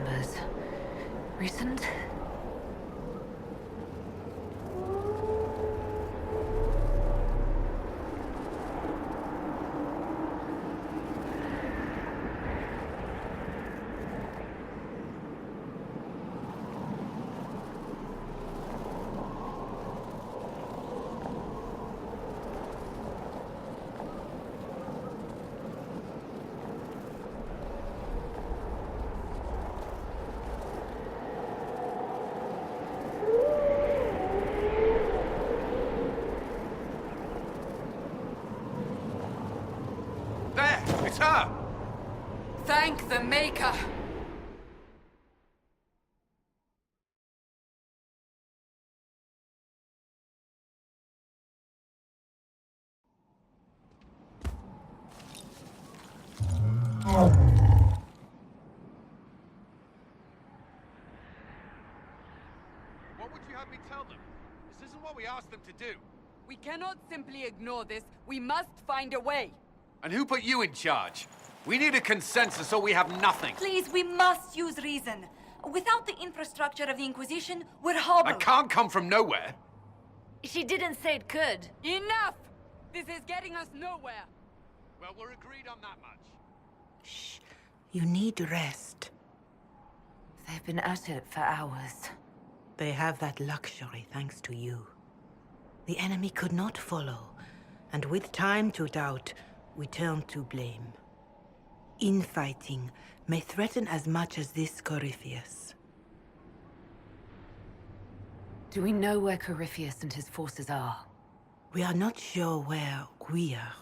numbers. Recent? It's her! Thank the Maker! What would you have me tell them? This isn't what we asked them to do. We cannot simply ignore this. We must find a way. And who put you in charge? We need a consensus or we have nothing. Please, we must use reason. Without the infrastructure of the Inquisition, we're I hobbled. can't come from nowhere. She didn't say it could. Enough! This is getting us nowhere. Well, we're agreed on that much. Shh. You need rest. They've been at it for hours. They have that luxury thanks to you. The enemy could not follow, and with time to doubt, we turn to blame. Infighting may threaten as much as this Corypheus. Do we know where Corypheus and his forces are? We are not sure where we are,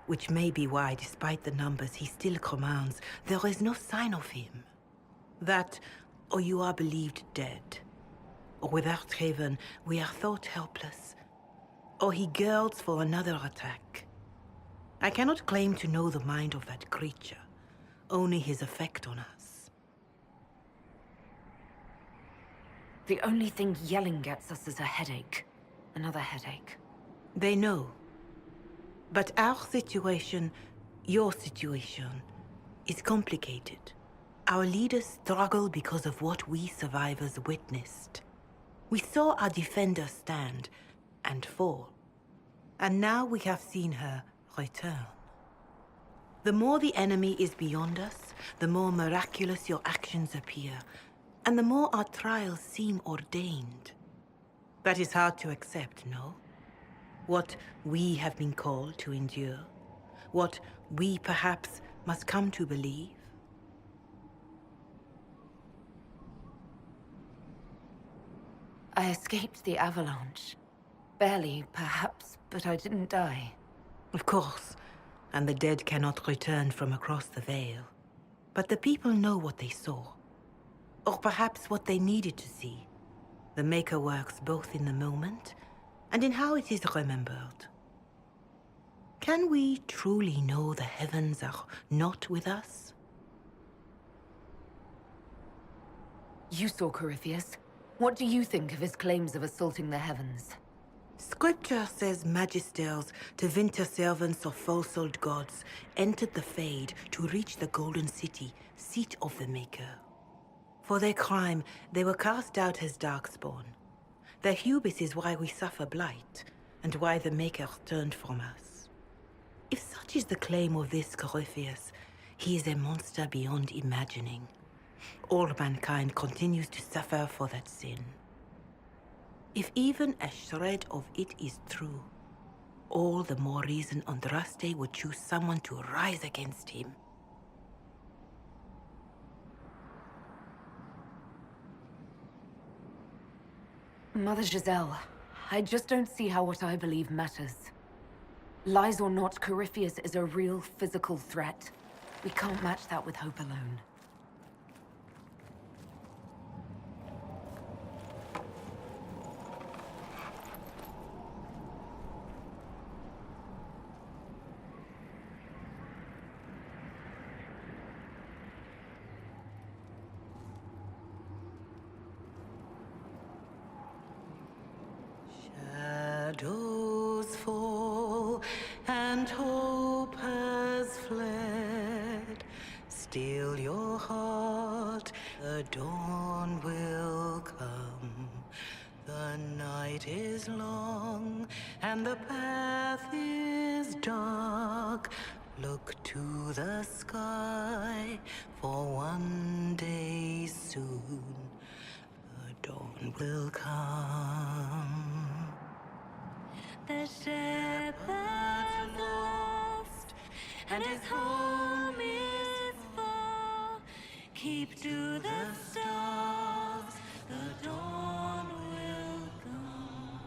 which may be why, despite the numbers he still commands, there is no sign of him. That, or you are believed dead. Or without Haven, we are thought helpless. Or he girds for another attack. I cannot claim to know the mind of that creature, only his effect on us. The only thing yelling gets us is a headache. Another headache. They know. But our situation, your situation, is complicated. Our leaders struggle because of what we survivors witnessed. We saw our defender stand and fall. And now we have seen her return. The more the enemy is beyond us, the more miraculous your actions appear, and the more our trials seem ordained. That is hard to accept, no? What we have been called to endure, what we perhaps must come to believe. I escaped the avalanche. Barely, perhaps, but I didn't die. Of course, and the dead cannot return from across the veil. But the people know what they saw. Or perhaps what they needed to see. The Maker works both in the moment and in how it is remembered. Can we truly know the heavens are not with us? You saw Corypheus. What do you think of his claims of assaulting the heavens? Scripture says magisters, to winter servants of false-old gods, entered the Fade to reach the Golden City, seat of the Maker. For their crime, they were cast out as darkspawn. Their hubris is why we suffer blight, and why the Maker turned from us. If such is the claim of this Corypheus, he is a monster beyond imagining. All mankind continues to suffer for that sin. If even a shred of it is true, all the more reason Andraste would choose someone to rise against him. Mother Giselle, I just don't see how what I believe matters. Lies or not, Corypheus is a real physical threat. We can't match that with hope alone. Shadows fall and hope has fled. Still your heart The dawn will come. The night is long, and the path is dark. Look to the sky, for one day soon the dawn will come. The shepherd's lost, and his home is far. Keep to the stars, the dawn will come.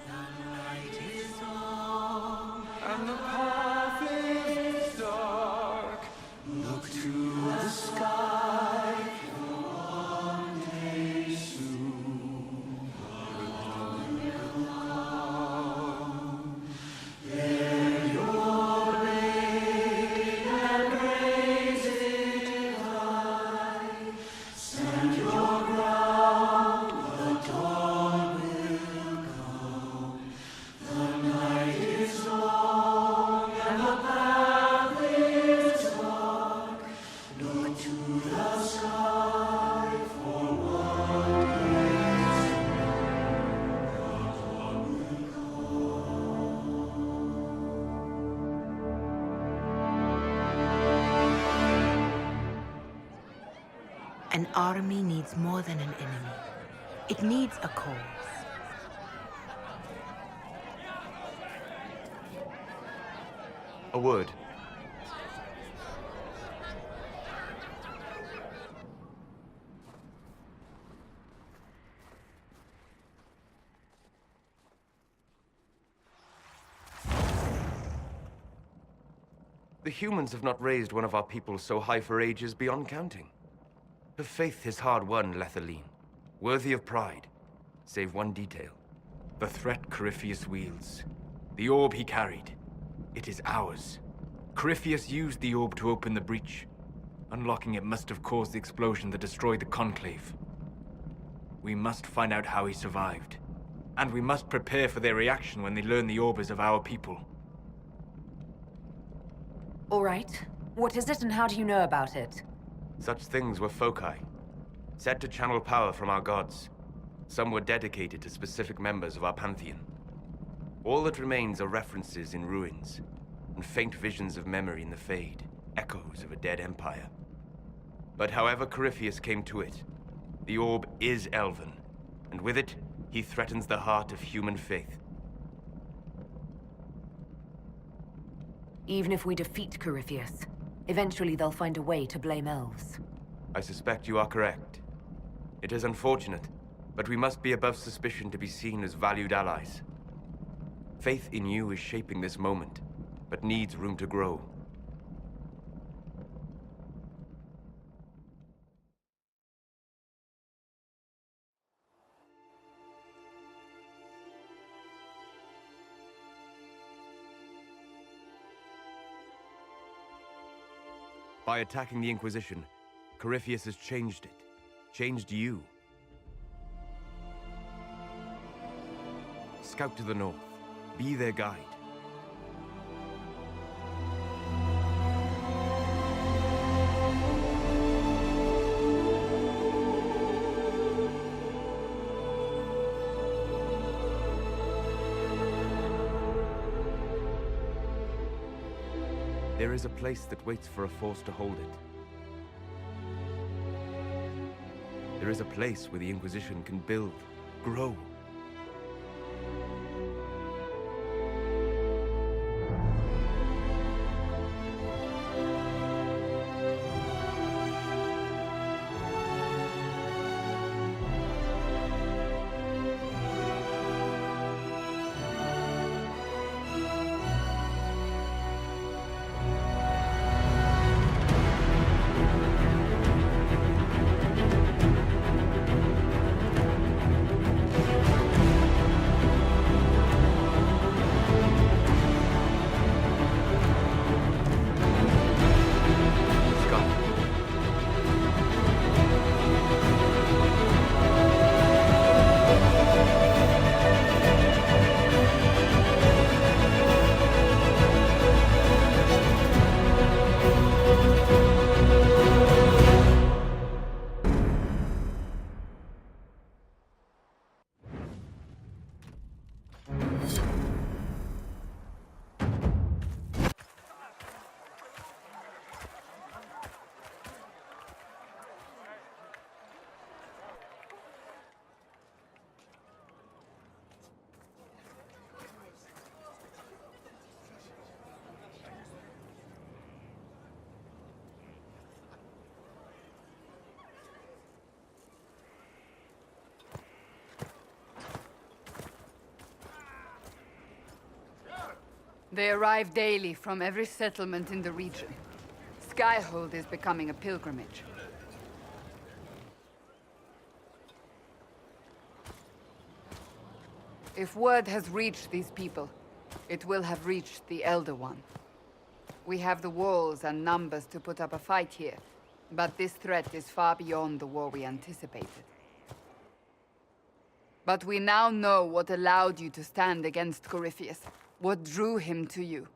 The night is long, And the path is dark. look to the sky, for one day soon the dawn will come. Bear your blade and raise it high. Stand your ground, the dawn will come. The night is long and the path is dark. Look to the sky, for one day soon the dawn will come. An army needs more than an enemy. It needs a cause. A word. The humans have not raised one of our people so high for ages beyond counting. Her faith is hard-won, Lethaline, worthy of pride, save one detail. The threat Corypheus wields. The orb he carried. It is ours. Corypheus used the orb to open the breach. Unlocking it must have caused the explosion that destroyed the Conclave. We must find out how he survived. And we must prepare for their reaction when they learn the orb is of our people. All right. What is it and how do you know about it? Such things were foci, said to channel power from our gods. Some were dedicated to specific members of our pantheon. All that remains are references in ruins, and faint visions of memory in the Fade, echoes of a dead empire. But however Corypheus came to it, the orb is elven, and with it, he threatens the heart of human faith. Even if we defeat Corypheus, eventually they'll find a way to blame elves. I suspect you are correct. It is unfortunate, but we must be above suspicion to be seen as valued allies. Faith in you is shaping this moment, but needs room to grow. By attacking the Inquisition, Corypheus has changed it. Changed you. Scout to the north. Be their guide. There is a place that waits for a force to hold it. There is a place where the Inquisition can build, grow. They arrive daily from every settlement in the region. Skyhold is becoming a pilgrimage. If word has reached these people, it will have reached the Elder One. We have the walls and numbers to put up a fight here, but this threat is far beyond the war we anticipated. But we now know what allowed you to stand against Corypheus. What drew him to you?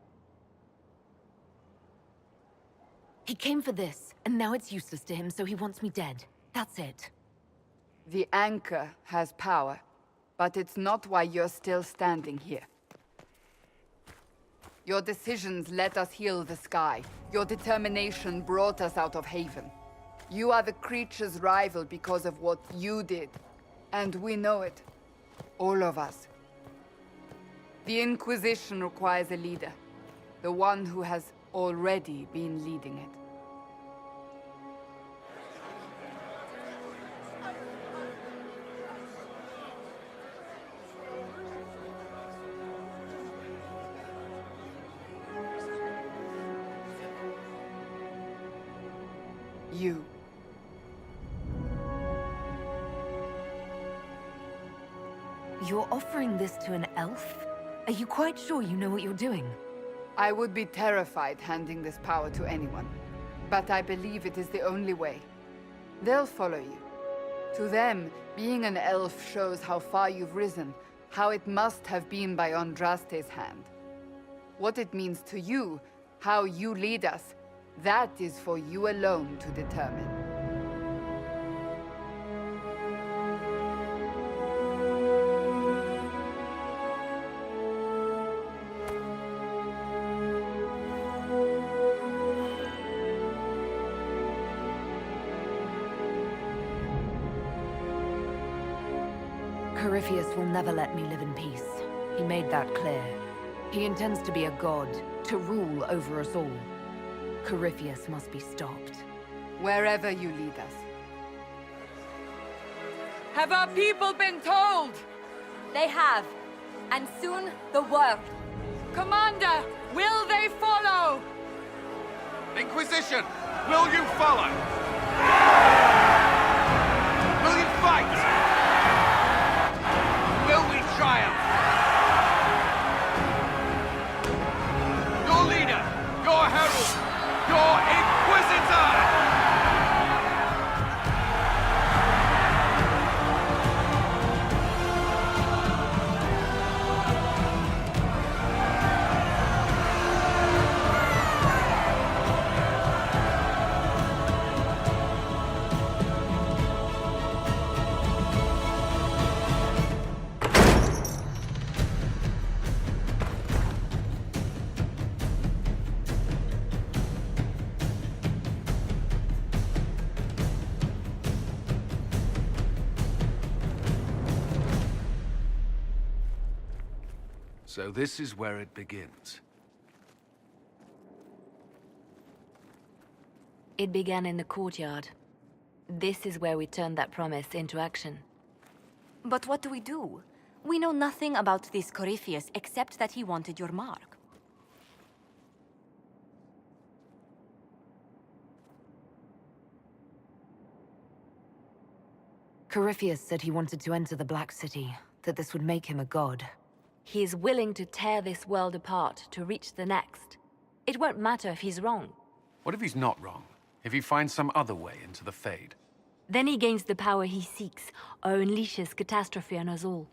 He came for this, and now it's useless to him, so he wants me dead. That's it. The Anchor has power, but it's not why you're still standing here. Your decisions let us heal the sky. Your determination brought us out of Haven. You are the creature's rival because of what you did. And we know it. All of us. The Inquisition requires a leader. The one who has already been leading it. You. You're offering this to an elf? Are you quite sure you know what you're doing? I would be terrified handing this power to anyone. But I believe it is the only way. They'll follow you. To them, being an elf shows how far you've risen, how it must have been by Andraste's hand. What it means to you, how you lead us, that is for you alone to determine. Corypheus will never let me live in peace. He made that clear. He intends to be a god, to rule over us all. Corypheus must be stopped. Wherever you lead us. Have our people been told? They have. And soon, the world. Commander, will they follow? Inquisition, will you follow? Will you fight? Will we triumph? Your leader, your herald, your Inquisitor! So this is where it begins. It began in the courtyard. This is where we turned that promise into action. But what do we do? We know nothing about this Corypheus except that he wanted your mark. Corypheus said he wanted to enter the Black City, that this would make him a god. He is willing to tear this world apart to reach the next. It won't matter if he's wrong. What if he's not wrong? If he finds some other way into the Fade? Then he gains the power he seeks, or unleashes catastrophe on us all.